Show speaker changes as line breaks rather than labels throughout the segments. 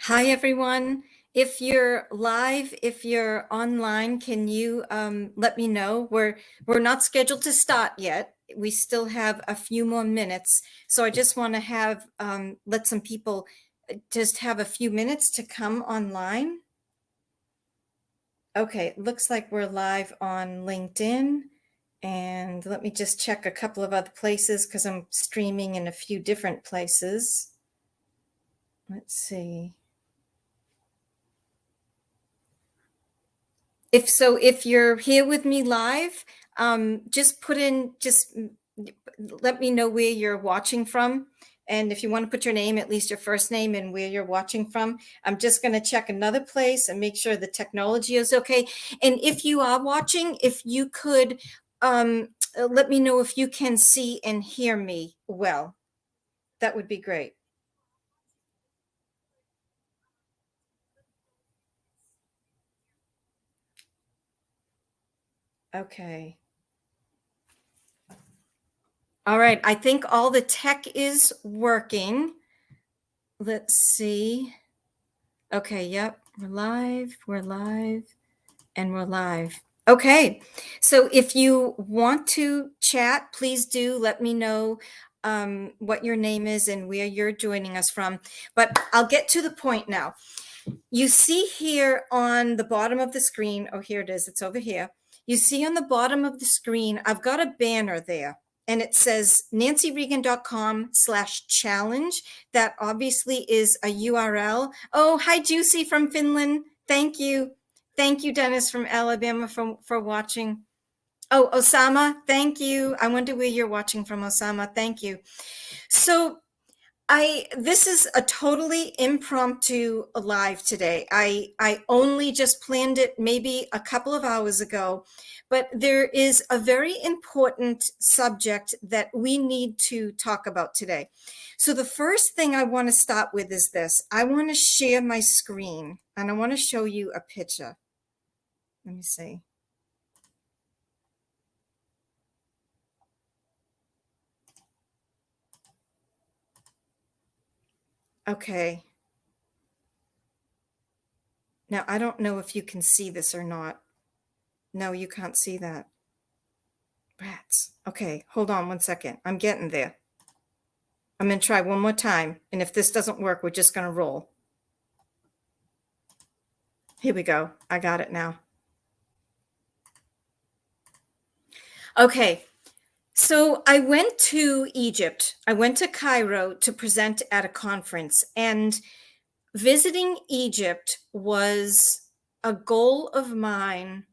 Hi, everyone. If you're live, if you're online, can you let me know? We're not scheduled to start yet. We still have a few more minutes. So I just want to have let some people just have a few minutes to come online. Okay, it looks like we're live on LinkedIn. And let me just check a couple of other places because I'm streaming in a few different places. Let's see. If you're here with me live, just let me know where you're watching from. And if you want to put your name, at least your first name and where you're watching from. I'm just going to check another place and make sure the technology is okay. And if you are watching, if you could let me know if you can see and hear me well. That would be great. Okay. All right. I think all the tech is working. Let's see. Okay, yep, we're live, and we're live. Okay, so if you want to chat, please do let me know what your name is and where you're joining us from. But I'll get to the point now. You see here on the bottom of the screen, oh, here it is, it's over here. You see on the bottom of the screen, I've got a banner there and it says nancyregan.com/challenge. That obviously is a URL. Oh, hi, Juicy from Finland. Thank you. Thank you, Dennis from Alabama for watching. Oh, Osama, thank you. I wonder where you're watching from, Osama. Thank you. So this is a totally impromptu live today. I only just planned it maybe a couple of hours ago, but there is a very important subject that we need to talk about today. So the first thing I want to start with is this. I want to share my screen and I want to show you a picture. Let me see. Okay. Now, I don't know if you can see this or not. No, you can't see that. Rats. Okay, hold on one second. I'm getting there. I'm going to try one more time. And if this doesn't work, we're just going to roll. Here we go. I got it now. Okay. So I went to Egypt. I went to Cairo to present at a conference. And visiting Egypt was a goal of mine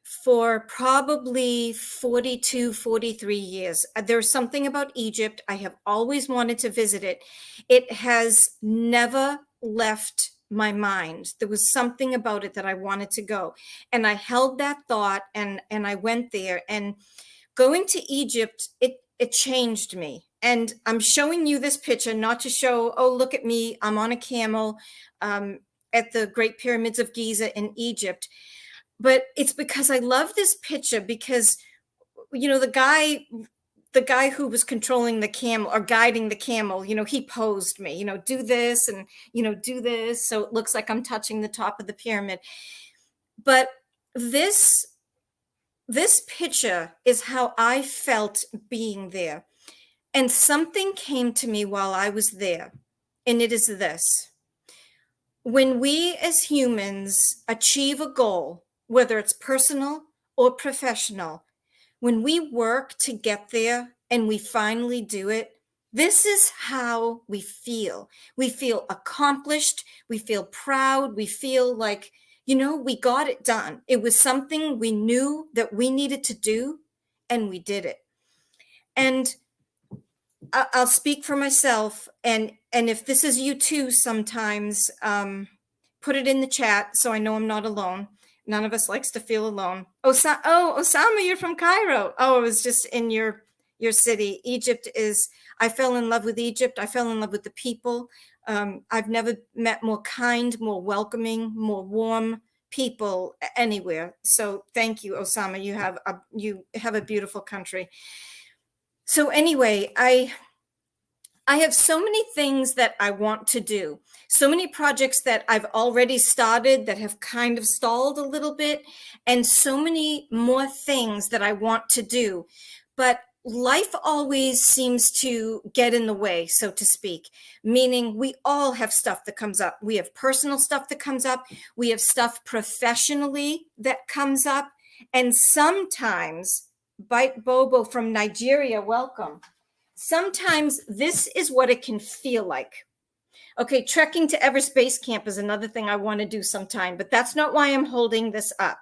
for probably 42, 43 years. There's something about Egypt. I have always wanted to visit it. It has never left my mind. There was something about it that I wanted to go. And I held that thought and I went there. And going to Egypt, it changed me. And I'm showing you this picture not to show, oh, look at me, I'm on a camel at the Great Pyramids of Giza in Egypt. But it's because I love this picture because, you know, the guy who was controlling the camel or guiding the camel, you know, he posed me, you know, do this and, you know, do this. So it looks like I'm touching the top of the pyramid. But this picture is how I felt being there. And something came to me while I was there. And it is this. When we as humans achieve a goal, whether it's personal or professional, when we work to get there and we finally do it, this is how we feel. We feel accomplished. We feel proud. We feel like, you know, we got it done. It was something we knew that we needed to do, and we did it. And I'll speak for myself. And if this is you too, sometimes put it in the chat so I know I'm not alone. None of us likes to feel alone. Osama, you're from Cairo. Oh, it was just in your city. Egypt is, I fell in love with Egypt. I fell in love with the people. I've never met more kind, more welcoming, more warm people anywhere. So thank you, Osama. You have a beautiful country. So anyway, I have so many things that I want to do, so many projects that I've already started that have kind of stalled a little bit, and so many more things that I want to do. But life always seems to get in the way, so to speak, meaning we all have stuff that comes up. We have personal stuff that comes up, we have stuff professionally that comes up, and sometimes, Bite Bobo from Nigeria, welcome. Sometimes this is what it can feel like. Okay, trekking to Everest Base Camp is another thing I want to do sometime, but that's not why I'm holding this up.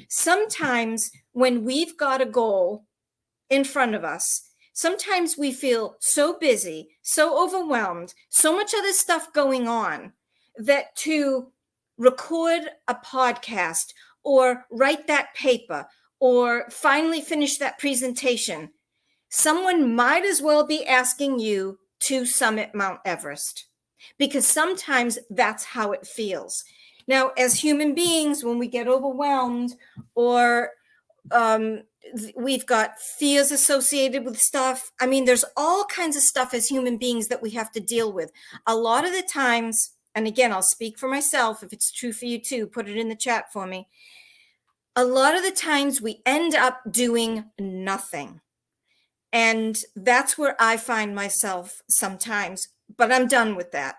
Sometimes when we've got a goal in front of us, sometimes we feel so busy, so overwhelmed, so much other stuff going on that to record a podcast or write that paper or finally finish that presentation, someone might as well be asking you to summit Mount Everest, because sometimes that's how it feels. Now, as human beings, when we get overwhelmed or we've got fears associated with stuff, I mean, there's all kinds of stuff as human beings that we have to deal with. A lot of the times, and again, I'll speak for myself. If it's true for you too, put it in the chat for me. A lot of the times we end up doing nothing. And that's where I find myself sometimes, but I'm done with that.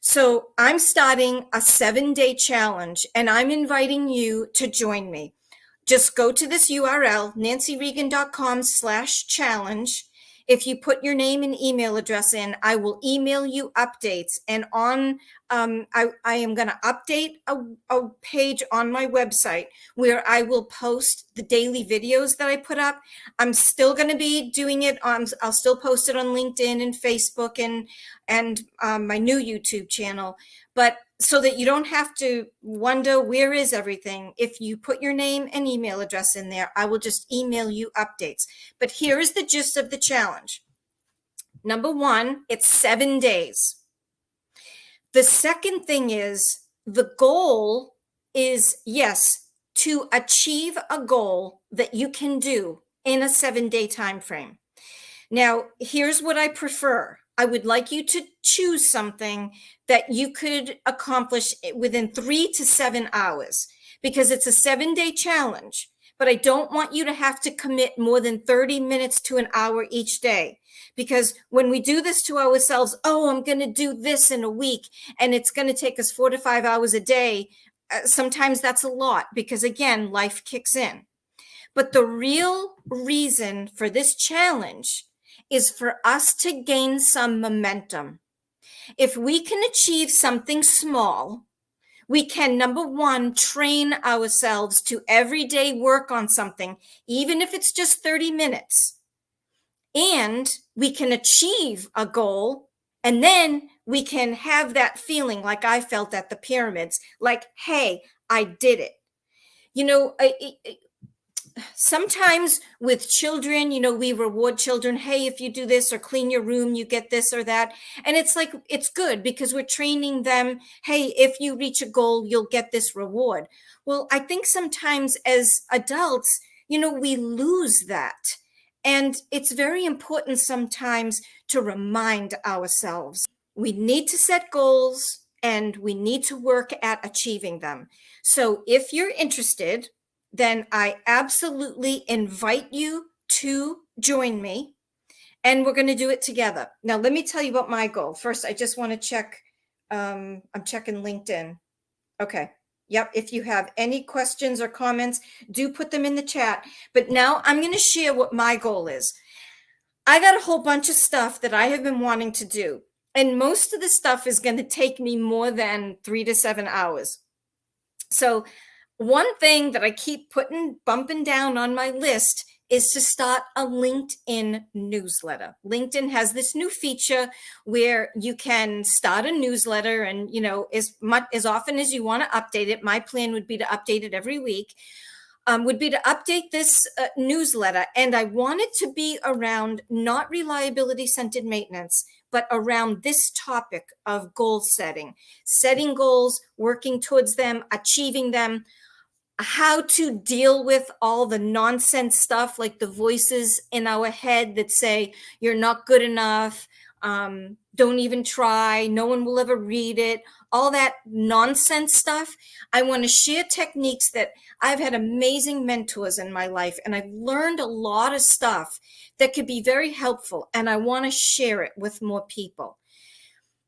So I'm starting a 7-day challenge, and I'm inviting you to join me. Just go to this URL, nancyregan.com/challenge. If you put your name and email address in, I will email you updates. And on, I am going to update a page on my website where I will post the daily videos that I put up. I'm still going to be doing it. I'll still post it on LinkedIn and Facebook and my new YouTube channel. But so that you don't have to wonder where is everything, if you put your name and email address in there, I will just email you updates. But here is the gist of the challenge. Number one, it's 7 days. The second thing is the goal is, yes, to achieve a goal that you can do in a 7-day time frame. Now, here's what I prefer. I would like you to choose something that you could accomplish within 3 to 7 hours, because it's a 7-day challenge, but I don't want you to have to commit more than 30 minutes to an hour each day. Because when we do this to ourselves, oh, I'm going to do this in a week, and it's going to take us 4 to 5 hours a day. Sometimes that's a lot because, again, life kicks in. But the real reason for this challenge is for us to gain some momentum. If we can achieve something small, we can, number one, train ourselves to every day work on something, even if it's just 30 minutes. And we can achieve a goal, and then we can have that feeling like I felt at the pyramids, like, hey, I did it. You know, sometimes with children, you know, we reward children. Hey, if you do this or clean your room, you get this or that. And it's like, it's good because we're training them. Hey, if you reach a goal, you'll get this reward. Well, I think sometimes as adults, you know, we lose that. And it's very important sometimes to remind ourselves we need to set goals and we need to work at achieving them. So if you're interested, then I absolutely invite you to join me, and we're going to do it together. Now, let me tell you about my goal. First, I just want to check. I'm checking LinkedIn. Okay. Yep. If you have any questions or comments, do put them in the chat. But now I'm going to share what my goal is. I got a whole bunch of stuff that I have been wanting to do, and most of the stuff is going to take me more than 3 to 7 hours. So one thing that I keep bumping down on my list is to start a LinkedIn newsletter. LinkedIn has this new feature where you can start a newsletter, and, you know, as often as you want to update it. My plan would be to update it every week. Would be to update this newsletter. And I want it to be around not reliability centered maintenance, but around this topic of goal setting goals, working towards them, achieving them, how to deal with all the nonsense stuff, like the voices in our head that say you're not good enough, Don't even try. No one will ever read it. All that nonsense stuff. I want to share techniques that I've had amazing mentors in my life, and I've learned a lot of stuff that could be very helpful, and I want to share it with more people.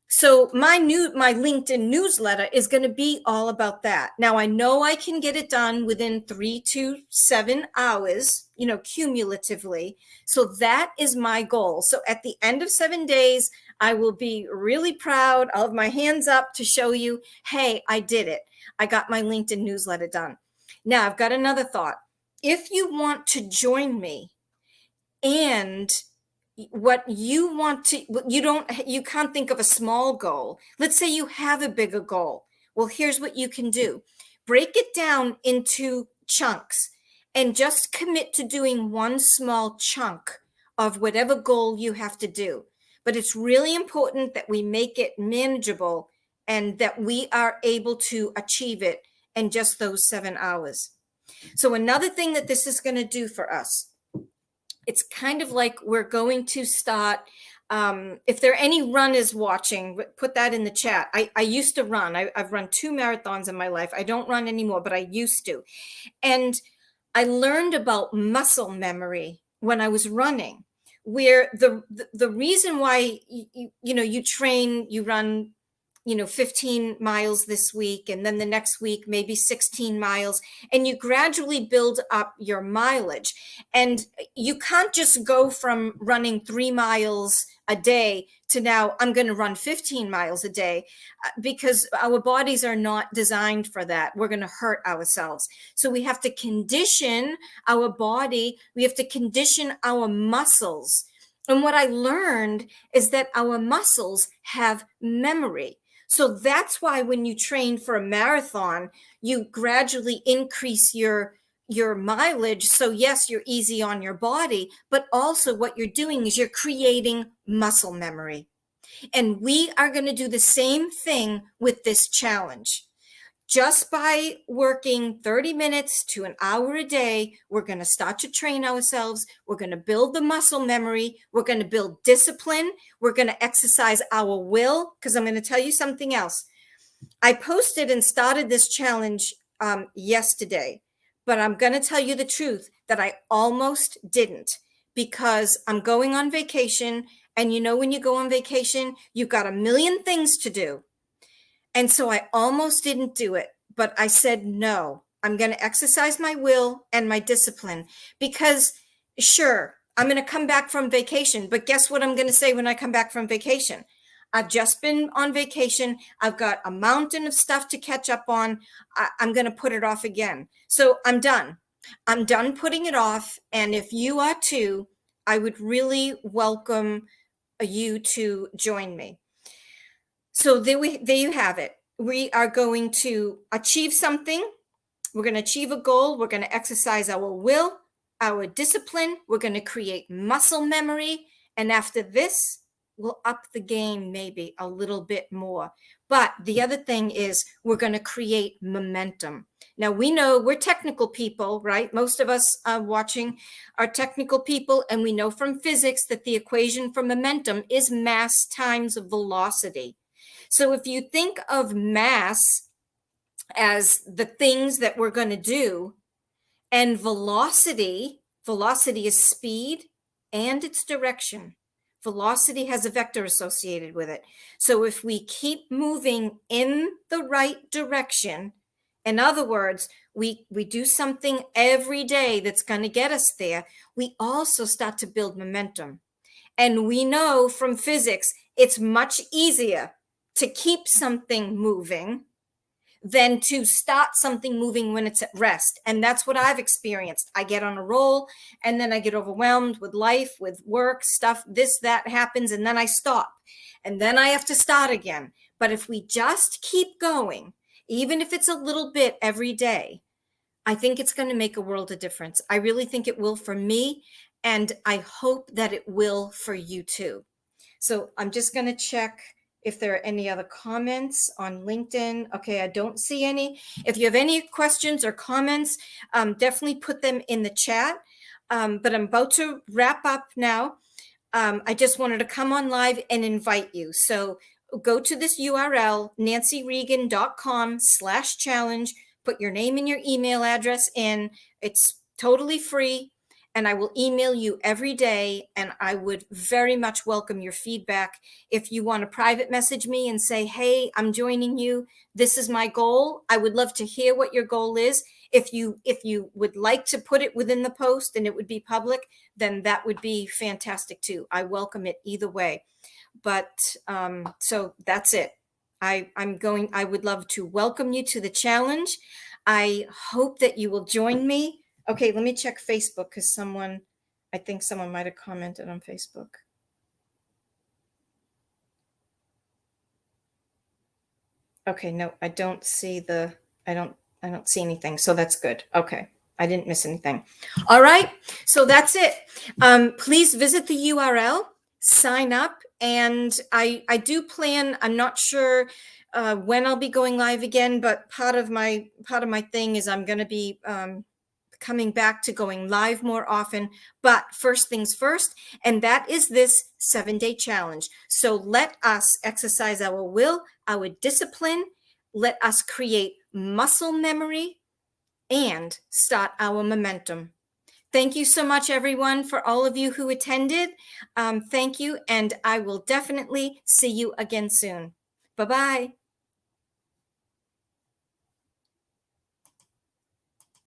So my LinkedIn newsletter is going to be all about that. Now I know I can get it done within 3 to 7 hours, cumulatively. So that is my goal. So at the end of 7 days, I will be really proud. I'll have my hands up to show you, hey, I did it. I got my LinkedIn newsletter done. Now I've got another thought. If you want to join me and what you want to, you can't think of a small goal. Let's say you have a bigger goal. Well, here's what you can do. Break it down into chunks and just commit to doing one small chunk of whatever goal you have to do. But it's really important that we make it manageable and that we are able to achieve it in just those 7 hours. So another thing that this is going to do for us, it's kind of like we're going to start. If there are any runners watching, put that in the chat. I used to run. I've run 2 marathons in my life. I don't run anymore, but I used to. And I learned about muscle memory when I was running, where the reason why you train, you run 15 miles this week, and then the next week, maybe 16 miles, and you gradually build up your mileage. And you can't just go from running 3 miles a day to now I'm going to run 15 miles a day, because our bodies are not designed for that. We're going to hurt ourselves. So we have to condition our body. We have to condition our muscles. And what I learned is that our muscles have memory. So that's why when you train for a marathon, you gradually increase your mileage. So yes, you're easy on your body, but also what you're doing is you're creating muscle memory. And we are going to do the same thing with this challenge. Just by working 30 minutes to an hour a day, we're going to start to train ourselves. We're going to build the muscle memory. We're going to build discipline. We're going to exercise our will. Because I'm going to tell you something else. I posted and started this challenge yesterday, but I'm going to tell you the truth that I almost didn't, because I'm going on vacation. And when you go on vacation, you've got a million things to do. And so I almost didn't do it, but I said, no, I'm going to exercise my will and my discipline, because sure, I'm going to come back from vacation, but guess what I'm going to say when I come back from vacation? I've just been on vacation. I've got a mountain of stuff to catch up on. I'm going to put it off again. So I'm done. I'm done putting it off. And if you are too, I would really welcome you to join me. So there you have it. We are going to achieve something. We're going to achieve a goal. We're going to exercise our will, our discipline. We're going to create muscle memory. And after this, we'll up the game maybe a little bit more. But the other thing is we're going to create momentum. Now, we know we're technical people, right? Most of us watching are technical people. And we know from physics that the equation for momentum is mass times velocity. So if you think of mass as the things that we're going to do, and velocity is speed and its direction. Velocity has a vector associated with it. So if we keep moving in the right direction, in other words, we do something every day that's going to get us there, we also start to build momentum. And we know from physics, it's much easier to keep something moving than to start something moving when it's at rest. And that's what I've experienced. I get on a roll and then I get overwhelmed with life, with work, stuff, this, that happens, and then I stop. And then I have to start again. But if we just keep going, even if it's a little bit every day, I think it's going to make a world of difference. I really think it will for me, and I hope that it will for you too. So I'm just going to check if there are any other comments on LinkedIn. Okay, I don't see any. If you have any questions or comments, definitely put them in the chat. But I'm about to wrap up now. I just wanted to come on live and invite you. So go to this URL, nancyregan.com/challenge, put your name and your email address in. It's totally free. And I will email you every day. And I would very much welcome your feedback. If you want to private message me and say, hey, I'm joining you, this is my goal, I would love to hear what your goal is. If you would like to put it within the post and it would be public, then that would be fantastic too. I welcome it either way. But so that's it. I would love to welcome you to the challenge. I hope that you will join me. Okay, let me check Facebook because I think someone might have commented on Facebook. Okay, no, I don't see anything. So that's good. Okay. I didn't miss anything. All right. So that's it. Please visit the URL, sign up, and I do plan, I'm not sure when I'll be going live again, but part of my thing is I'm going to be coming back to going live more often. But first things first, and that is this 7-day challenge. So let us exercise our will, our discipline. Let us create muscle memory and start our momentum. Thank you so much, everyone, for all of you who attended. Thank you, and I will definitely see you again soon. Bye-bye.